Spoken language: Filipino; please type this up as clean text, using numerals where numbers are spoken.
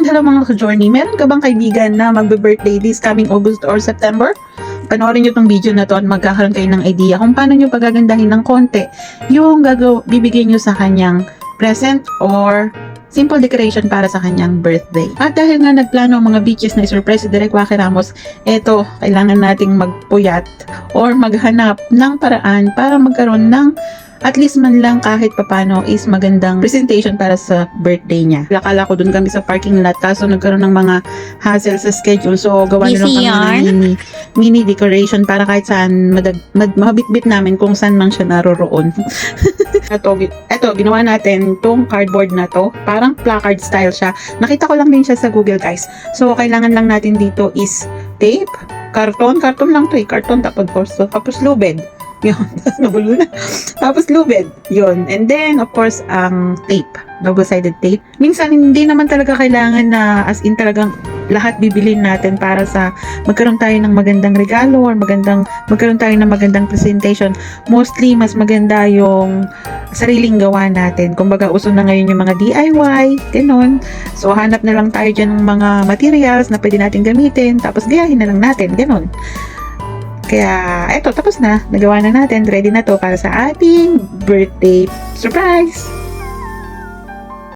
hello mga ka-journey. Meron ka bang kaibigan na magbe-birthday this coming August or September? Panoorin nyo tong video na to at magkakaroon kayo ng idea kung paano nyo pagagandahin ng konti yung bibigay nyo sa kanyang present or simple decoration para sa kanyang birthday. At dahil nga nagplano ang mga beaches na isurprise si Direk Waki Ramos, eto, kailangan nating magpuyat or maghanap ng paraan para magkaroon ng at least man lang kahit papano is magandang presentation para sa birthday niya. Akala ko dun kami sa parking lot kaso nagkaroon ng mga hassle sa schedule. So gawa na lang kami ng mini decoration para kahit saan mabitbit namin kung saan man siya naroroon. Ito, ginawa natin tong cardboard na to. Parang placard style siya. Nakita ko lang din siya sa Google, guys. So kailangan lang natin dito is tape, karton lang to eh. Karton tapos lubed. Yun, nagulo na. Tapos lubed, yun. And then, of course, ang tape. Double-sided tape. Minsan, hindi naman talaga kailangan na as in talagang lahat bibilin natin para sa magkaroon tayo ng magandang regalo or magkaroon tayo ng magandang presentation. Mostly, mas maganda yung sariling gawa natin. Kumbaga, uso na ngayon yung mga DIY, ganon. So, hanap na lang tayo dyan ng mga materials na pwede natin gamitin. Tapos, gayahin na lang natin, ganon. Kaya, eto, tapos na. Nagawa na natin. Ready na to para sa ating birthday surprise!